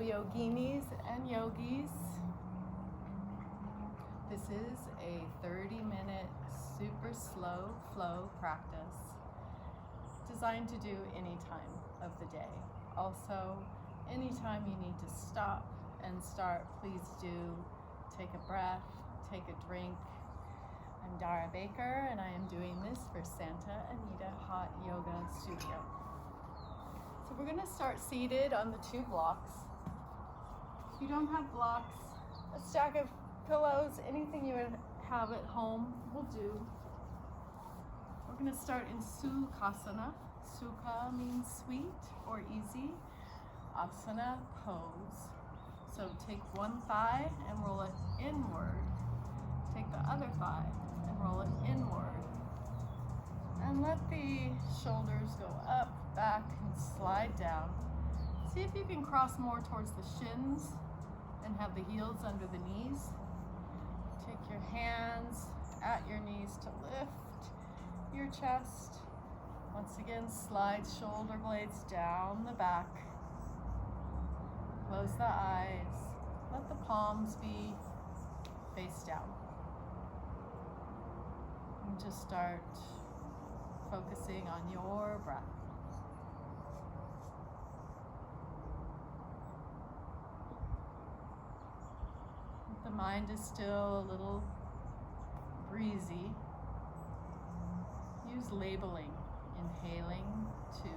yoginis and yogis. This is a 30-minute super slow flow practice designed to do any time of the day. Also, anytime you need to stop and start, please do take a breath, take a drink. I'm Darra B, and I am doing this for Santa Anita Hot Yoga Studio. So we're going to start seated on the 2 blocks. If you don't have blocks, a stack of pillows, anything you would have at home will do. We're going to start in Sukhasana. Sukha means sweet or easy. Asana, pose. So take one thigh and roll it inward. Take the other thigh and roll it inward. And let the shoulders go up, back, and slide down. See if you can cross more towards the shins and have the heels under the knees. Take your hands at your knees to lift your chest. Once again, slide shoulder blades down the back. Close the eyes. Let the palms be face down. And just start focusing on your breath. If the mind is still a little breezy, use labeling. Inhaling, 2,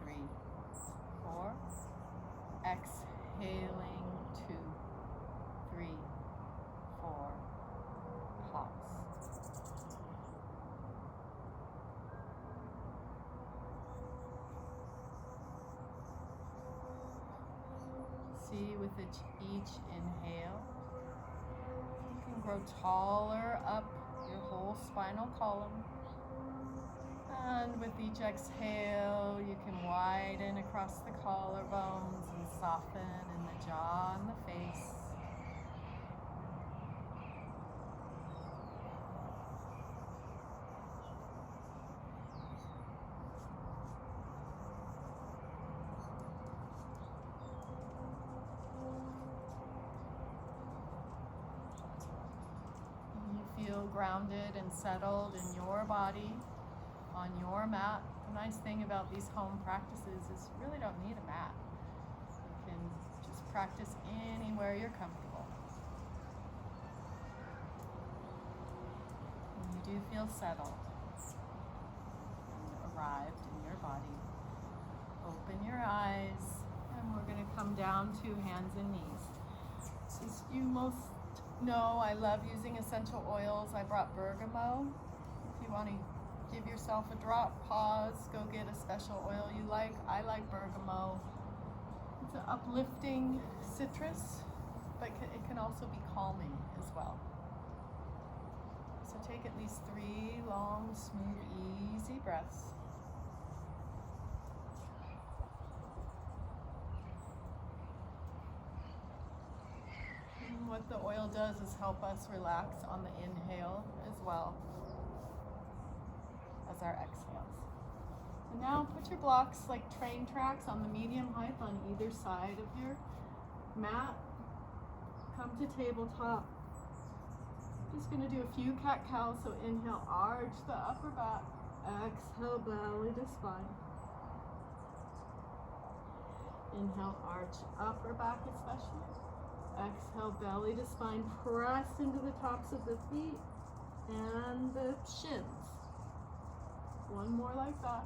3, 4. Exhaling, 2, 3, 4. Pause. See with each inhale, you can grow taller up your whole spinal column. And with each exhale, you can widen across the collarbones and soften in the jaw and the face. You feel grounded and settled in your body, on your mat. The nice thing about these home practices is you really don't need a mat. You can just practice anywhere you're comfortable. When you do feel settled and arrived in your body, open your eyes, and we're going to come down to hands and knees. As you most know, I love using essential oils. I brought bergamot. If you want to give yourself a drop, pause, go get a special oil you like. I like bergamot. It's an uplifting citrus, but it can also be calming as well. So take at least 3 long, smooth, easy breaths. And what the oil does is help us relax on the inhale as well as our exhales. So now put your blocks like train tracks on the medium height on either side of your mat. Come to tabletop. Just going to do a few cat-cows. So inhale, arch the upper back. Exhale, belly to spine. Inhale, arch upper back especially. Exhale, belly to spine. Press into the tops of the feet and the shins. One more like that.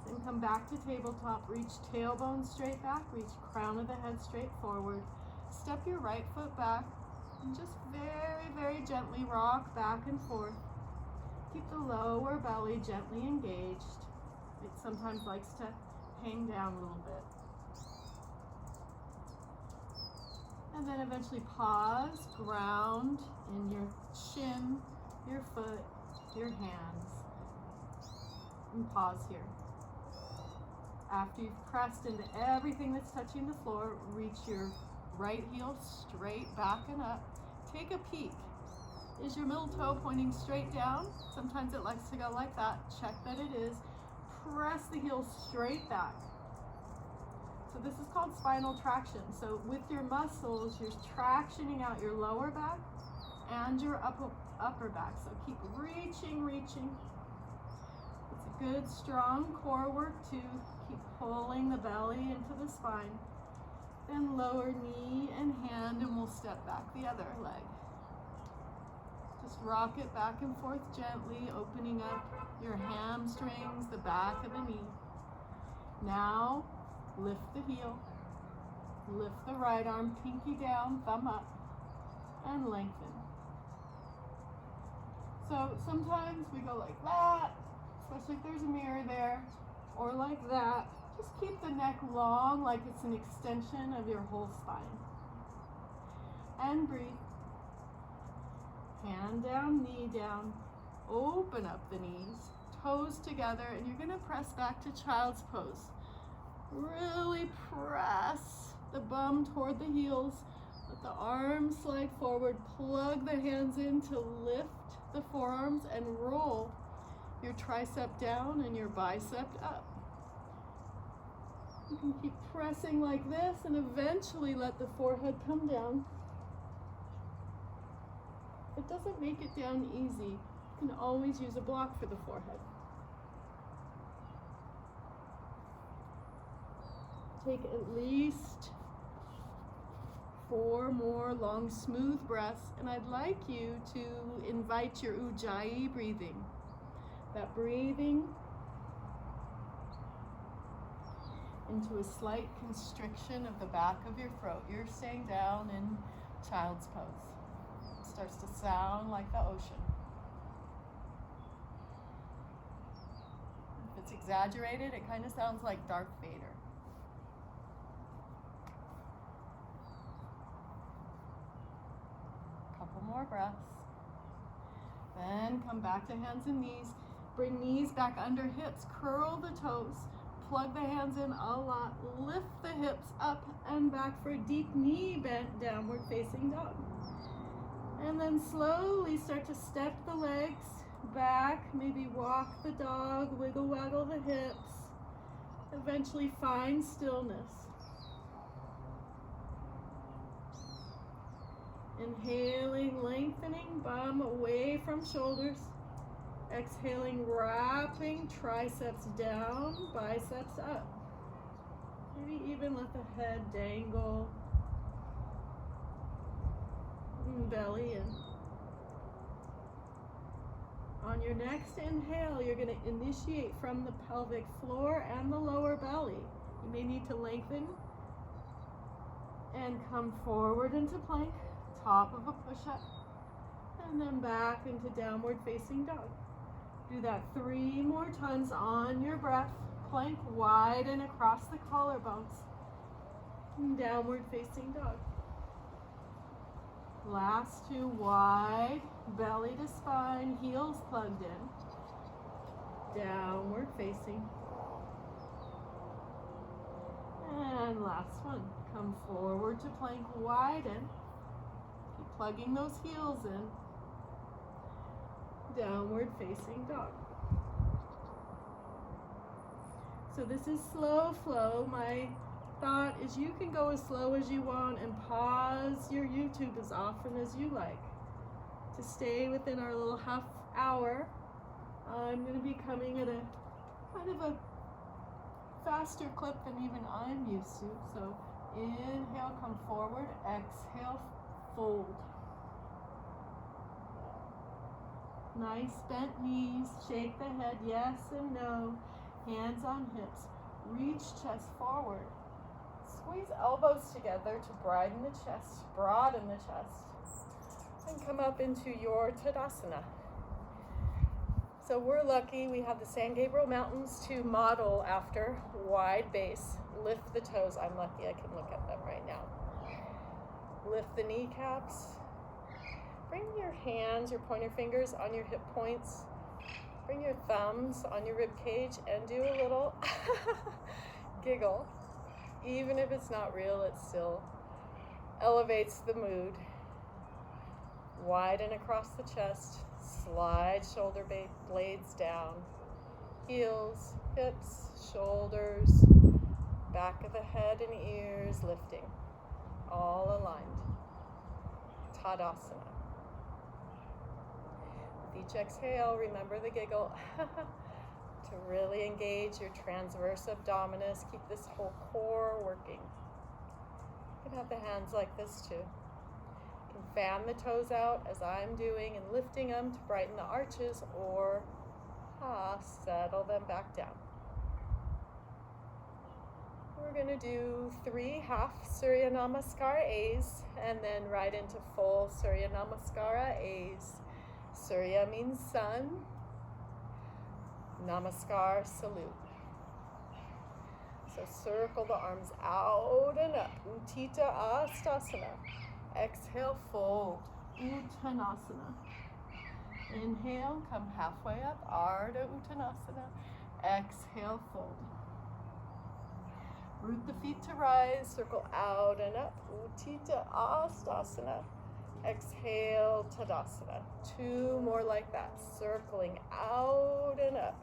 Then come back to tabletop. Reach tailbone straight back. Reach crown of the head straight forward. Step your right foot back and just very, very gently rock back and forth. Keep the lower belly gently engaged. It sometimes likes to hang down a little bit. And then eventually pause, ground in your shin, your foot, your hands, and pause here. After you've pressed into everything that's touching the floor, reach your right heel straight back and up. Take a peek. Is your middle toe pointing straight down? Sometimes it likes to go like that. Check that it is. press the heels straight back. So this is called spinal traction. So with your muscles, you're tractioning out your lower back and your upper back. So keep reaching. It's a good, strong core work too. Keep pulling the belly into the spine. Then lower knee and hand, and we'll step back the other leg. Just rock it back and forth gently, opening up your hamstrings, the back of the knee. Now, lift the heel. Lift the right arm, pinky down, thumb up, and lengthen. So sometimes we go like that, especially if there's a mirror there, or like that. Just keep the neck long, like it's an extension of your whole spine. And breathe. Hand down, knee down. Open up the knees, toes together, and you're gonna press back to child's pose. Really press the bum toward the heels. Let the arms slide forward. Plug the hands in to lift the forearms and roll your tricep down and your bicep up. You can keep pressing like this and eventually let the forehead come down. It doesn't make it down easy. You can always use a block for the forehead. Take at least 4 more long, smooth breaths, and I'd like you to invite your ujjayi breathing. That breathing into a slight constriction of the back of your throat. You're staying down in child's pose. It starts to sound like the ocean. If it's exaggerated, it kind of sounds like Darth Vader. Couple more breaths. Then come back to hands and knees. Bring knees back under hips. Curl the toes. Plug the hands in a lot. Lift the hips up and back for a deep knee bent downward facing dog. And then slowly start to step the legs back. Maybe walk the dog, wiggle waggle the hips. Eventually find stillness. Inhaling, lengthening, bum away from shoulders. Exhaling, wrapping triceps down, biceps up. Maybe even let the head dangle. And belly in. On your next inhale, you're going to initiate from the pelvic floor and the lower belly. You may need to lengthen and come forward into plank, top of a push-up, and then back into downward facing dog. Do that 3 more times on your breath. Plank wide and across the collarbones. And downward facing dog. Last 2 wide, belly to spine, heels plugged in. Downward facing. And last one. Come forward to plank, widen. Keep plugging those heels in. Downward facing dog. So this is slow flow. My thought is you can go as slow as you want and pause your YouTube as often as you like. To stay within our little half hour, I'm going to be coming at a kind of a faster clip than even I'm used to. So inhale, come forward. Exhale, fold. Nice bent knees, shake the head, yes and no. Hands on hips, reach chest forward. Squeeze elbows together to broaden the chest, and come up into your Tadasana. So we're lucky we have the San Gabriel Mountains to model after. Wide base, lift the toes. I'm lucky I can look at them right now. Lift the kneecaps. Bring your hands, your pointer fingers on your hip points. Bring your thumbs on your rib cage and do a little giggle. Even if it's not real, it still elevates the mood. Widen across the chest. Slide shoulder blades down. heels, hips, shoulders, back of the head and ears lifting, all aligned. Tadasana. With each exhale, remember the giggle to really engage your transverse abdominis. Keep this whole core working. You can have the hands like this too. You can fan the toes out as I'm doing and lifting them to brighten the arches, or settle them back down. We're going to do 3 half Surya Namaskar A's and then right into full Surya Namaskar A's. Surya means sun. Namaskar, salute. So circle the arms out and up. Uttita Astasana. Exhale, fold. Uttanasana. Inhale, come halfway up. Ardha Uttanasana. Exhale, fold. Root the feet to rise. Circle out and up. Uttita Astasana. Exhale, Tadasana. 2 more like that. Circling out and up.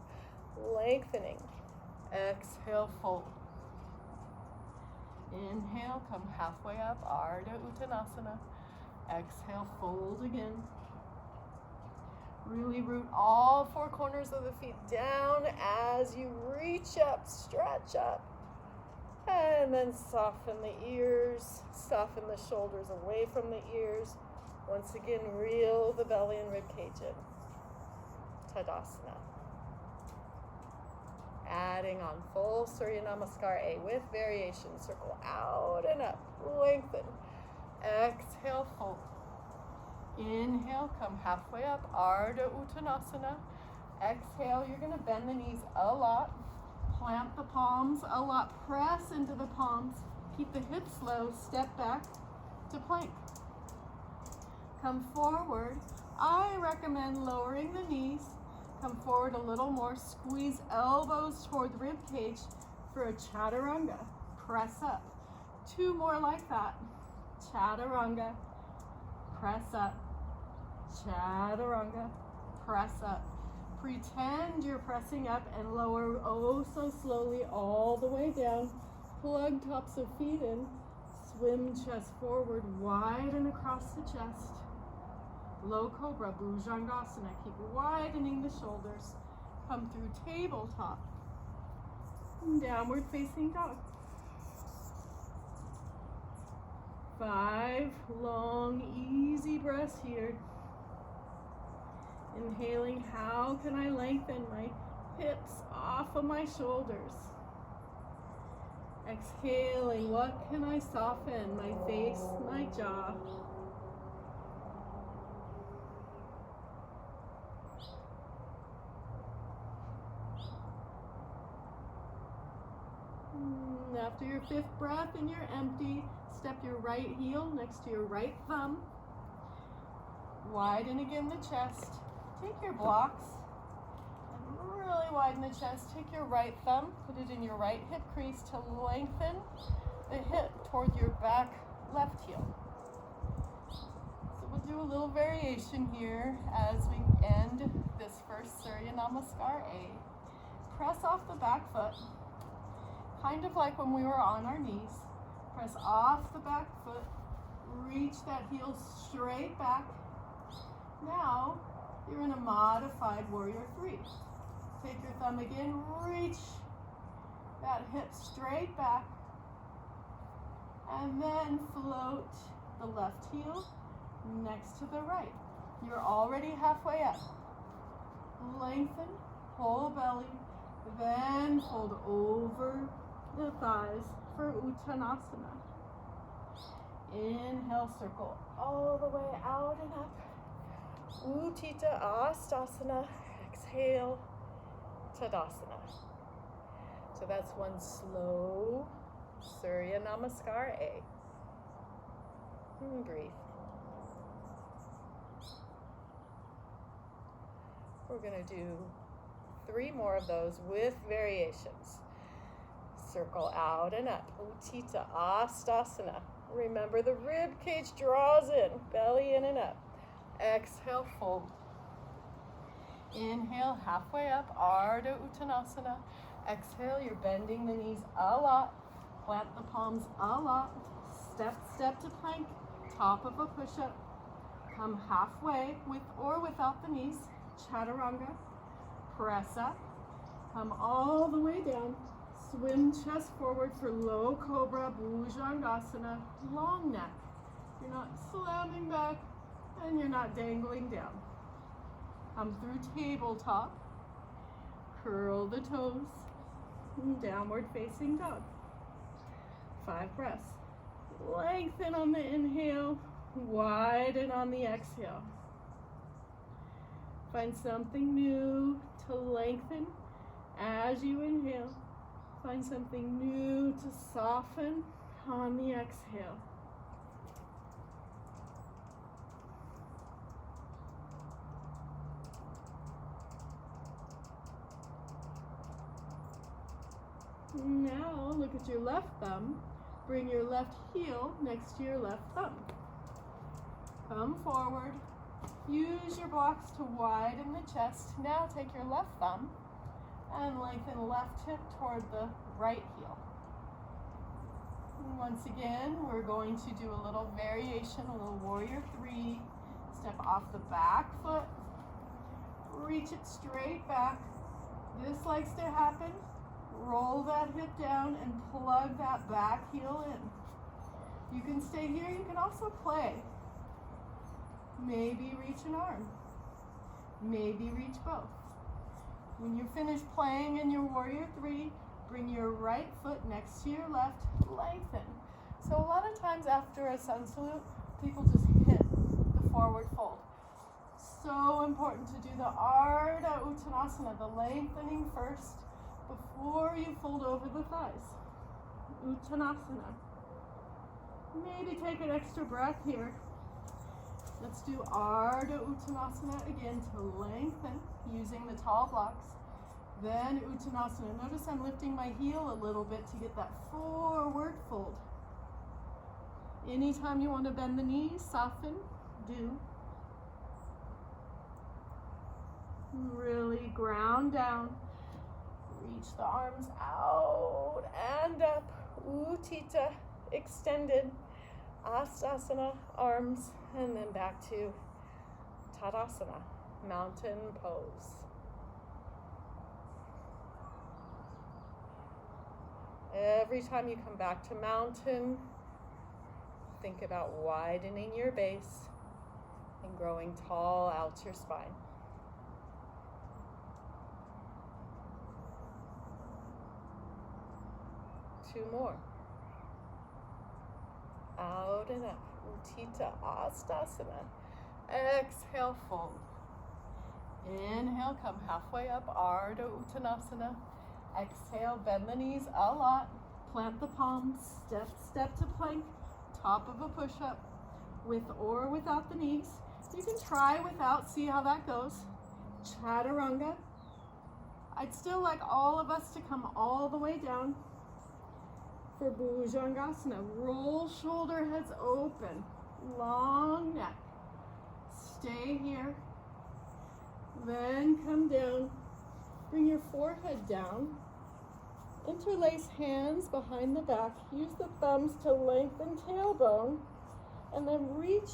Lengthening. Exhale, fold. Inhale, come halfway up. Ardha Uttanasana. Exhale, fold again. Really root all 4 corners of the feet down as you reach up, stretch up. And then soften the ears, soften the shoulders away from the ears. Once again, reel the belly and rib cage in. Tadasana. Adding on full Surya Namaskar A with variation. Circle out and up. Lengthen. Exhale, fold. Inhale, come halfway up. Ardha Uttanasana. Exhale, you're going to bend the knees a lot. Plant the palms a lot. Press into the palms. Keep the hips low. Step back to plank. Come forward. I recommend lowering the knees. Come forward a little more. Squeeze elbows toward the rib cage for a chaturanga. Press up. 2 more like that. Chaturanga. Press up. Chaturanga. Press up. Pretend you're pressing up and lower oh so slowly all the way down. Plug tops of feet in. Swim chest forward, widen across the chest. Low Cobra, Bhujangasana. Keep widening the shoulders. Come through tabletop. Downward facing dog. 5 long, easy breaths here. Inhaling, how can I lengthen my hips off of my shoulders? Exhaling, what can I soften? My face, my jaw. After your 5th breath and you're empty, step your right heel next to your right thumb. Widen again the chest. Take your blocks and really widen the chest. Take your right thumb, put it in your right hip crease to lengthen the hip toward your back left heel. So we'll do a little variation here as we end this first Surya Namaskar A. Press off the back foot, kind of like when we were on our knees. Press off the back foot, reach that heel straight back. Now, you're in a modified warrior 3. Take your thumb again, reach that hip straight back, and then float the left heel next to the right. You're already halfway up. Lengthen, whole belly, then fold over the thighs for Uttanasana. Inhale, circle all the way out and up. Uttita Astasana. Exhale, Tadasana. So that's one slow Surya Namaskar A. And breathe. We're going to do 3 more of those with variations. Circle out and up. Uttita Astasana. Remember the rib cage draws in, belly in and up. Exhale, fold. Inhale, halfway up, Ardha Uttanasana. Exhale, you're bending the knees a lot. Plant the palms a lot. Step to plank, top of a push-up. Come halfway with or without the knees. Chaturanga. Press up. Come all the way down. Swim chest forward for low cobra, Bhujangasana. Long neck. You're not slamming back and you're not dangling down. Come through tabletop. Curl the toes. Downward facing dog. 5 breaths. Lengthen on the inhale, widen on the exhale. Find something new to lengthen as you inhale. Find something new to soften on the exhale. Now look at your left thumb. Bring your left heel next to your left thumb. Come forward. Use your blocks to widen the chest. Now take your left thumb and lengthen left hip toward the right heel. Once again, we're going to do a little variation, a little warrior 3. Step off the back foot. Reach it straight back. This likes to happen. Roll that hip down and plug that back heel in. You can stay here. You can also play. Maybe reach an arm. Maybe reach both. When you're finished playing in your warrior 3, bring your right foot next to your left, lengthen. So a lot of times after a sun salute, people just hit the forward fold. So important to do the Ardha Uttanasana, the lengthening first, before you fold over the thighs. Uttanasana. Maybe take an extra breath here. Let's do Ardha Uttanasana again to lengthen using the tall blocks. Then Uttanasana. Notice I'm lifting my heel a little bit to get that forward fold. Anytime you want to bend the knees, soften, do. Really ground down. Reach the arms out and up. Utthita, extended. Astasana, arms, and then back to Tadasana, mountain pose. Every time you come back to mountain, think about widening your base and growing tall out your spine. Two more. Out and up. Utthita Astasana. Exhale, fold. Inhale, come halfway up. Ardha Uttanasana. Exhale, bend the knees a lot. Plant the palms. Step to plank. Top of a push-up. With or without the knees. You can try without, see how that goes. Chaturanga. I'd still like all of us to come all the way down. For Bhujangasana, roll shoulder heads open, long neck. Stay here. Then come down. Bring your forehead down. Interlace hands behind the back. Use the thumbs to lengthen tailbone. And then reach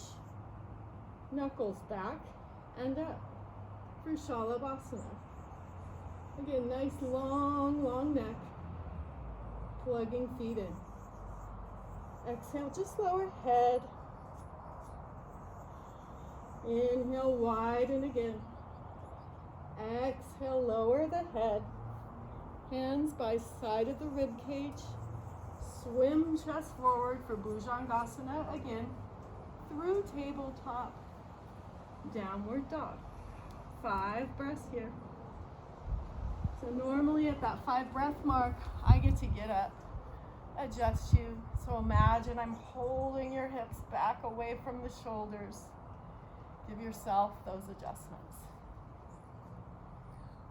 knuckles back and up for Shalabhasana. Again, nice long neck. Plugging feet in. Exhale, just lower head. Inhale, widen again. Exhale, lower the head. Hands by side of the rib cage. Swim chest forward for Bhujangasana again. Through tabletop. Downward dog. 5 breaths here. So normally at that 5 breath mark, I get to get up, adjust you. So imagine I'm holding your hips back away from the shoulders. Give yourself those adjustments.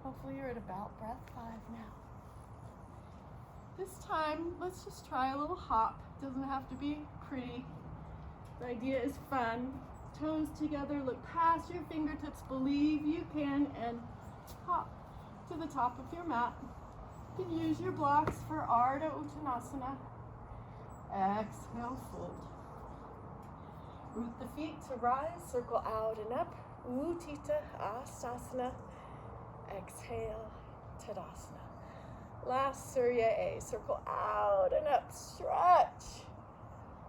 Hopefully you're at about breath 5 now. This time, let's just try a little hop. Doesn't have to be pretty. The idea is fun. toes together, look past your fingertips, believe you can, and hop to the top of your mat. You can use your blocks for Ardha Uttanasana. Exhale, fold. Root the feet to rise, circle out and up. Utthita Astasana. Exhale, Tadasana. Last Surya A, circle out and up, stretch.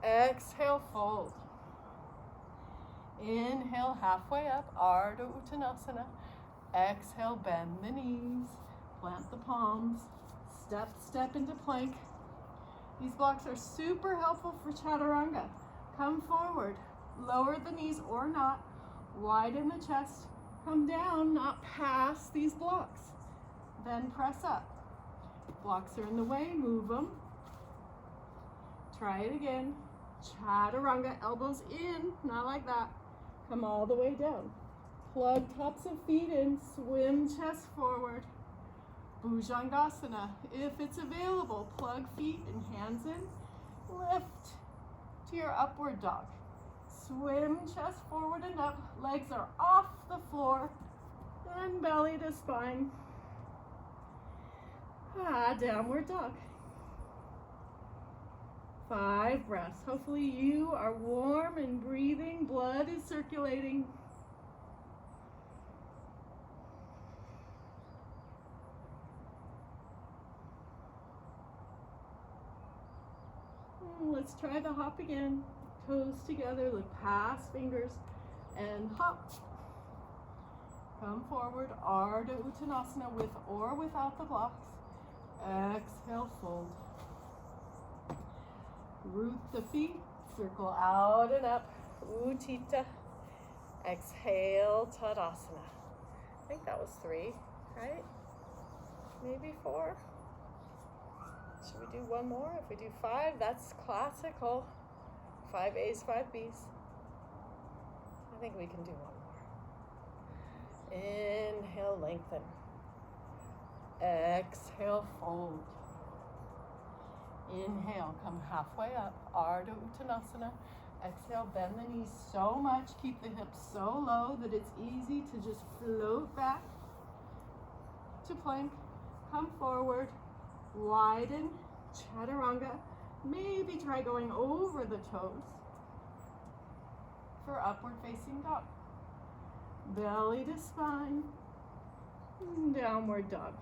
Exhale, fold. Inhale, halfway up, Ardha Uttanasana. Exhale, bend the knees, plant the palms, step into plank. These blocks are super helpful for chaturanga. Come forward, lower the knees or not, widen the chest, come down, not past these blocks. Then press up. Blocks are in the way, move them. Try it again. Chaturanga, elbows in, not like that. Come all the way down. Plug tops of feet in, swim chest forward. Bhujangasana, if it's available, plug feet and hands in. Lift to your upward dog. Swim chest forward and up. Legs are off the floor. And belly to spine. Downward dog. 5 breaths. Hopefully you are warm and breathing. Blood is circulating. Let's try the hop again. Toes together, look past fingers, and hop. Come forward, Ardha Uttanasana, with or without the blocks. Exhale, fold. Root the feet, circle out and up, Utthita. Exhale, Tadasana. I think that was 3, right? Maybe 4. Should we do one more? If we do 5, that's classical. 5 A's, 5 B's. I think we can do one more. Inhale, lengthen. Exhale, fold. Inhale, come halfway up, Ardha Uttanasana. Exhale, bend the knees so much, keep the hips so low that it's easy to just float back to plank. Come forward, widen, chaturanga. Maybe try going over the toes for upward facing dog. Belly to spine, downward dog.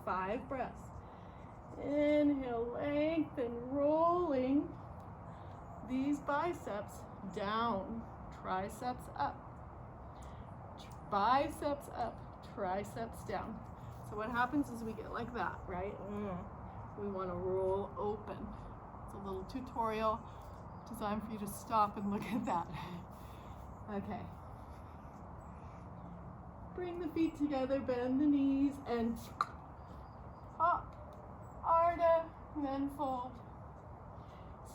5 breaths. Inhale, lengthen, rolling these biceps down, triceps up, biceps up, triceps down. So what happens is we get like that, right? We want to roll open. It's a little tutorial designed for you to stop and look at that. Okay. Bring the feet together, bend the knees, and hop. Ardha, and then fold.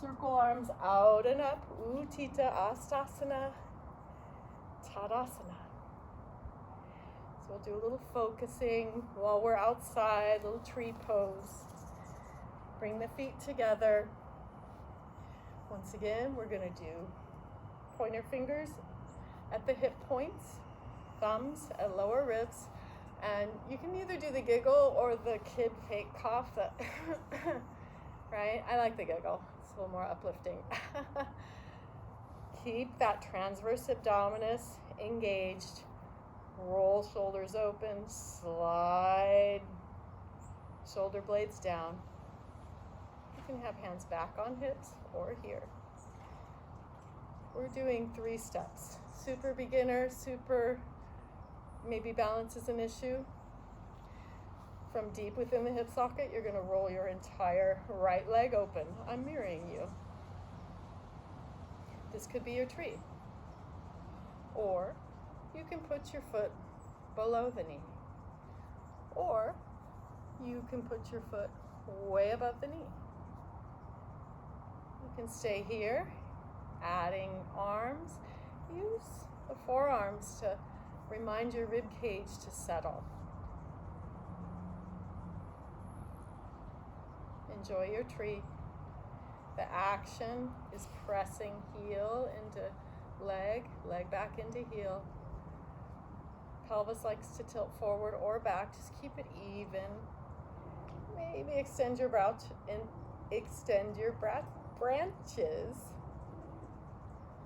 Circle arms out and up. Utthita Astasana. Tadasana. So we'll do a little focusing while we're outside, little tree pose. Bring the feet together. Once again, we're going to do pointer fingers at the hip points, thumbs at lower ribs. And you can either do the giggle or the kid fake cough. Right? I like the giggle. It's a little more uplifting. Keep that transverse abdominis engaged. Roll shoulders open. Slide shoulder blades down. You can have hands back on hips or here. We're doing 3 steps. Super beginner, super maybe balance is an issue. From deep within the hip socket, you're going to roll your entire right leg open. I'm mirroring you. This could be your tree. Or you can put your foot below the knee. Or you can put your foot way above the knee. You can stay here, adding arms. Use the forearms to remind your rib cage to settle. Enjoy your tree. The action is pressing heel into leg back into heel. Pelvis likes to tilt forward or back. Just keep it even. Maybe extend your breath branches.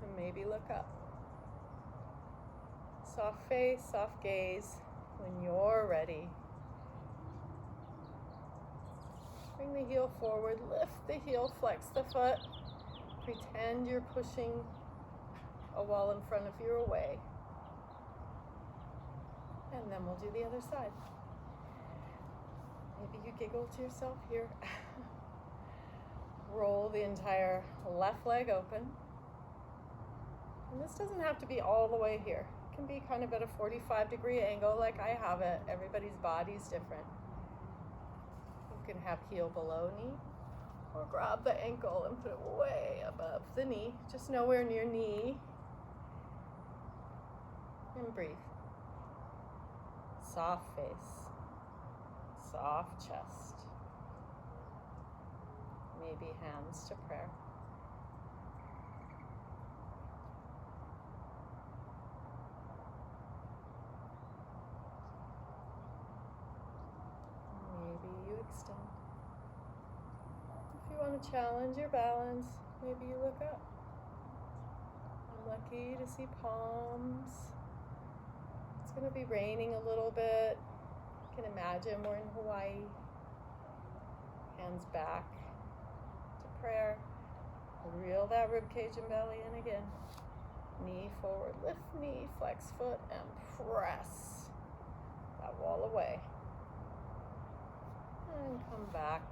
And maybe look up. Soft face, soft gaze. When you're ready, bring the heel forward, lift the heel, flex the foot. Pretend you're pushing a wall in front of you away. And then we'll do the other side. Maybe you giggle to yourself here. Roll the entire left leg open. And this doesn't have to be all the way here. It can be kind of at a 45-degree angle like I have it. Everybody's body's different. You can have heel below knee or grab the ankle and put it way above the knee, just nowhere near knee. And breathe. Soft face, soft chest. Maybe hands to prayer. Maybe you extend. If you want to challenge your balance, maybe you look up. I'm lucky to see palms. It's going to be raining a little bit. You can imagine we're in Hawaii. Hands back to prayer. Reel that rib cage and belly in again. Knee forward, lift knee, flex foot, and press that wall away. And come back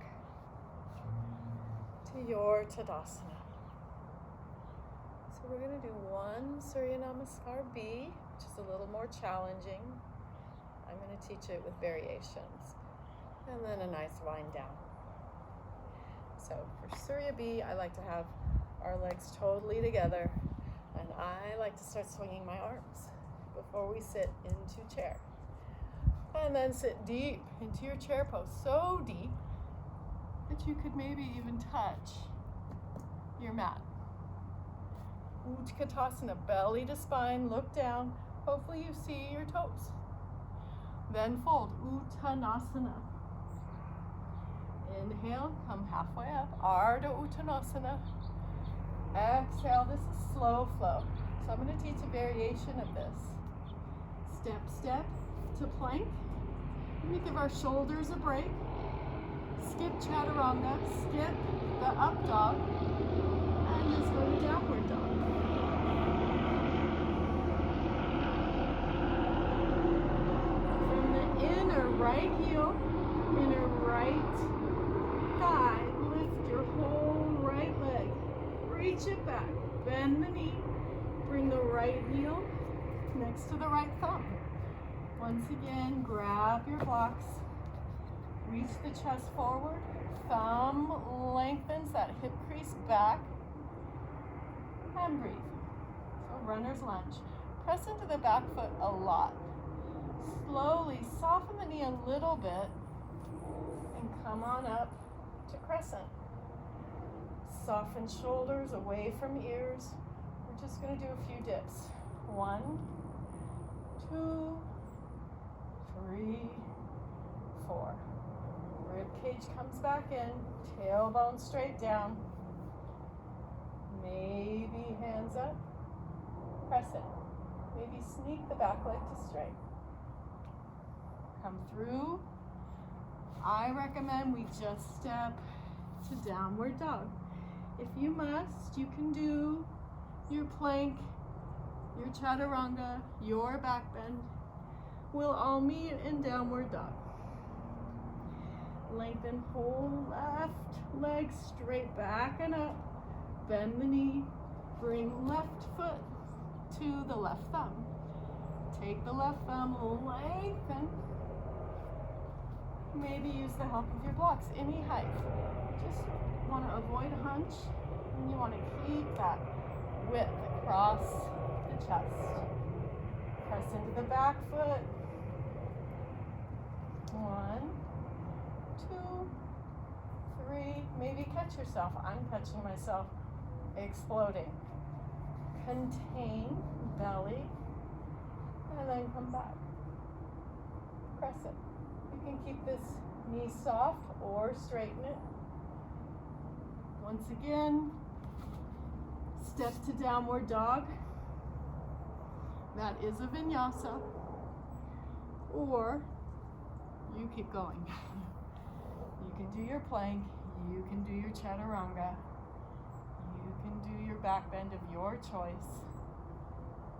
to your Tadasana. So we're going to do one Surya Namaskar B, which is a little more challenging. I'm going to teach it with variations. And then a nice wind down. So for Surya B, I like to have our legs totally together. And I like to start swinging my arms before we sit into chair. And then sit deep into your chair pose, so deep that you could maybe even touch your mat. Utkatasana, belly to spine, look down. Hopefully you see your toes. Then fold, Uttanasana. Inhale, come halfway up, Ardha Uttanasana. Exhale, this is slow flow. So I'm going to teach a variation of this. Step, step to plank. We give our shoulders a break. Skip chaturanga, skip the up dog, and just go to downward dog. From the inner right heel, inner right thigh, lift your whole right leg. Reach it back, bend the knee, bring the right heel next to the right thumb. Once again, grab your blocks, reach the chest forward, thumb lengthens that hip crease back, and breathe. So runner's lunge. Press into the back foot a lot. Slowly soften the knee a little bit and come on up to crescent. Soften shoulders away from ears. We're just going to do a few dips. 1, 2, 3, 4. Rib cage comes back in, tailbone straight down. Maybe hands up, crescent. Maybe sneak the back leg to straight. Come through. I recommend we just step to downward dog. If you must, you can do your plank, your chaturanga, your back bend. We'll all meet in downward dog. Lengthen whole left leg straight back and up. Bend the knee. Bring left foot to the left thumb. Take the left thumb, lengthen. Maybe use the help of your blocks, any height. Just want to avoid a hunch, and you want to keep that width across the chest. Press into the back foot. 1, 2, 3. Maybe catch yourself. I'm catching myself exploding. contain belly, and then come back. Press it. You can keep this knee soft or straighten it. Once again, step to downward dog. That is a vinyasa. Or you keep going. You can do your plank, you can do your chaturanga, you can do your back bend of your choice.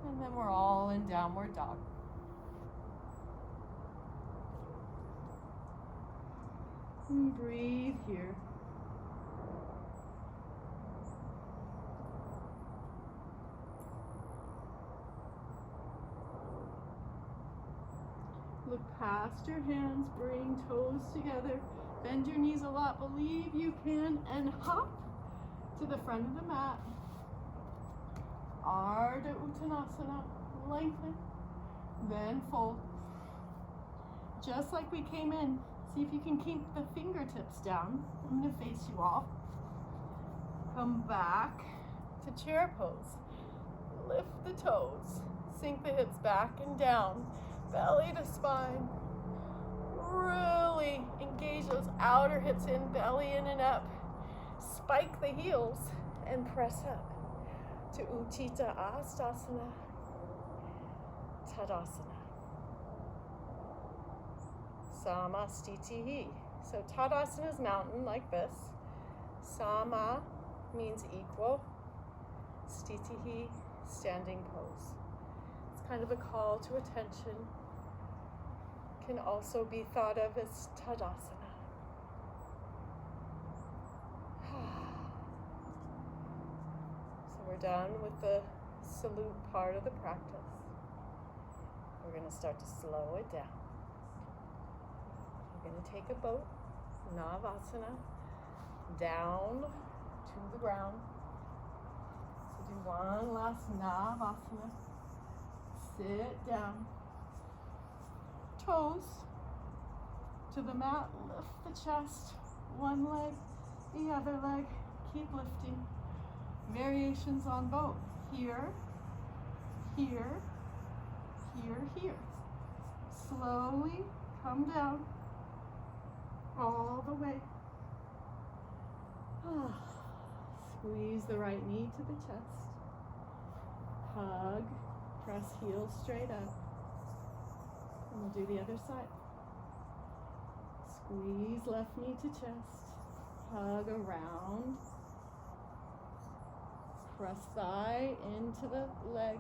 And then we're all in downward dog. And breathe here. Look past your hands, bring toes together, bend your knees a lot, believe you can, and hop to the front of the mat. Ardha Uttanasana, lengthen, then fold. Just like we came in, see if you can keep the fingertips down. I'm going to face you off. Come back to chair pose. Lift the toes, sink the hips back and down. Belly to spine. Really engage those outer hips in, belly in and up. Spike the heels and press up to Utthita Astasana, Tadasana. Samastitihi. So Tadasana is mountain like this. Sama means equal. Stitihi, standing pose. It's kind of a call to attention. Can also be thought of as Tadasana. So we're done with the salute part of the practice. We're going to start to slow it down. We're going to take a boat, Navasana, down to the ground. So do one last Navasana. Sit down. Toes to the mat, lift the chest, one leg, the other leg, keep lifting. Variations on both. Here, here, here, here. Slowly come down all the way. Squeeze the right knee to the chest. Hug, press heels straight up. And we'll do the other side. Squeeze left knee to chest. Hug around. Press thigh into the leg.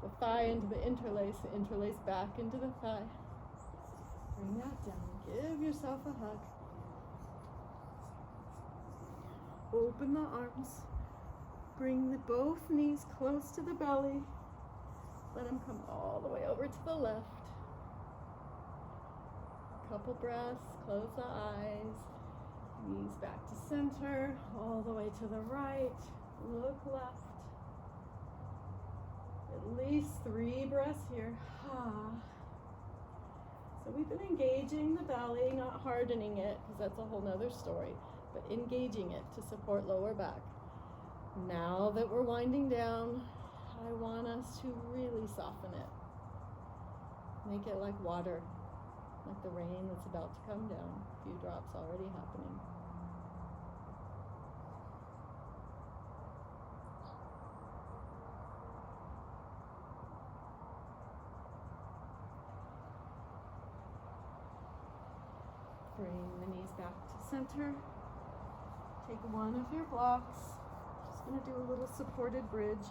The thigh into the interlace back into the thigh. Bring that down. Give yourself a hug. Open the arms. Bring both knees close to the belly. Let them come all the way over to the left. Couple breaths, close the eyes. Knees back to center, all the way to the right. Look left. At least 3 breaths here. So we've been engaging the belly, not hardening it, because that's a whole nother story, but engaging it to support lower back. Now that we're winding down, I want us to really soften it. Make it like water, like the rain that's about to come down. A few drops already happening. Bring the knees back to center. Take one of your blocks. Just going to do a little supported bridge.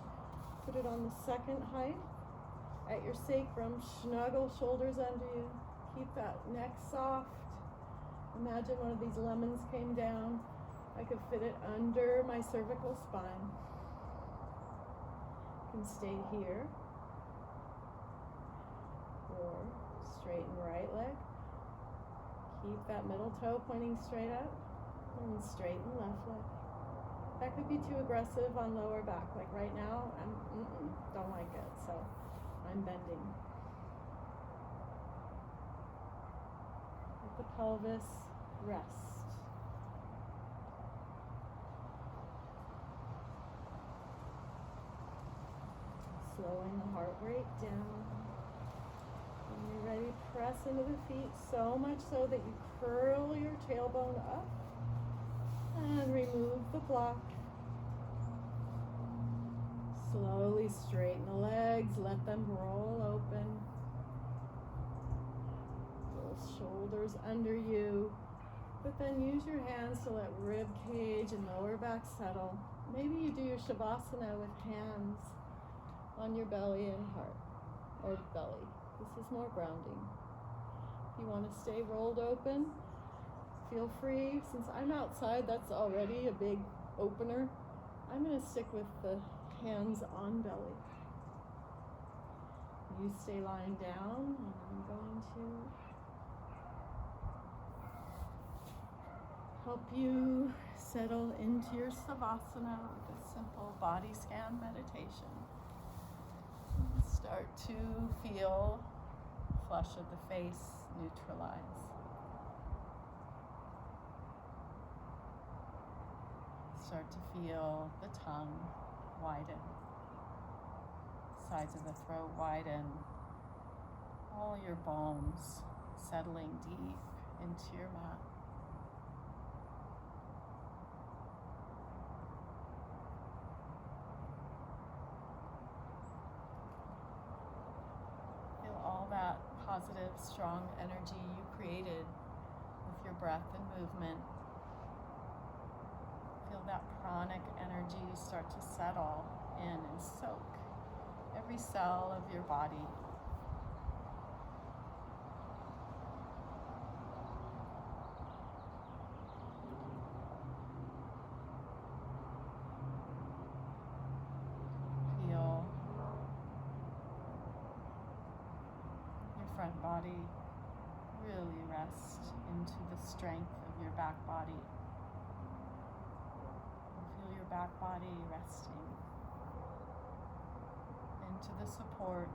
Put it on the second height at your sacrum. Snuggle shoulders under you. Keep that neck soft. Imagine one of these lemons came down. I could fit it under my cervical spine. You can stay here. Or straighten right leg. Keep that middle toe pointing straight up. And straighten left leg. That could be too aggressive on lower back. Like right now, don't like it, so I'm bending. Let the pelvis rest. slowing the heart rate down. When you're ready, press into the feet so much so that you curl your tailbone up and remove the block. Slowly straighten the legs, let them roll open. Those shoulders under you, but then use your hands to let rib cage and lower back settle. Maybe you do your Shavasana with hands on your belly and heart, or belly. This is more grounding. If you want to stay rolled open, feel free. Since I'm outside, that's already a big opener. I'm going to stick with the hands on belly. You stay lying down, and I'm going to help you settle into your Savasana with a simple body scan meditation. Start to feel flush of the face neutralize. Start to feel the tongue widen, sides of the throat widen, all your bones settling deep into your mat. Feel all that positive, strong energy you created with your breath and movement. Feel that pranic energy start to settle in and soak every cell of your body. Feel your front body really rest into the strength of your back body. Back body resting into the support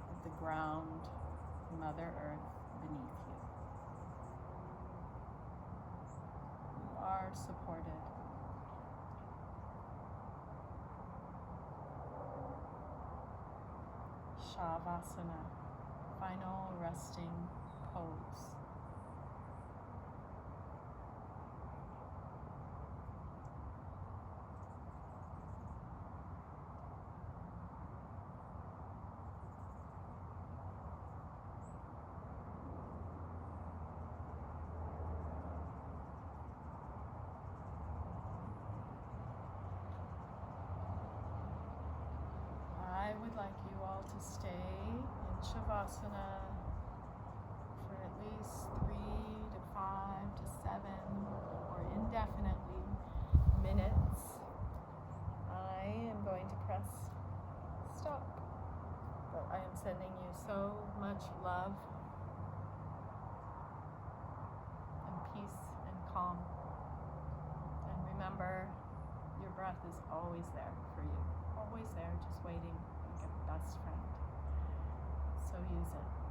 of the ground, Mother Earth beneath you. You are supported. Shavasana, final resting pose. I would like you all to stay in Shavasana for at least 3 to 5 to 7 or indefinitely minutes. I am going to press stop, but I am sending you so much love and peace and calm. And remember, your breath is always there for you. Always there, just waiting, like a best friend. So use it.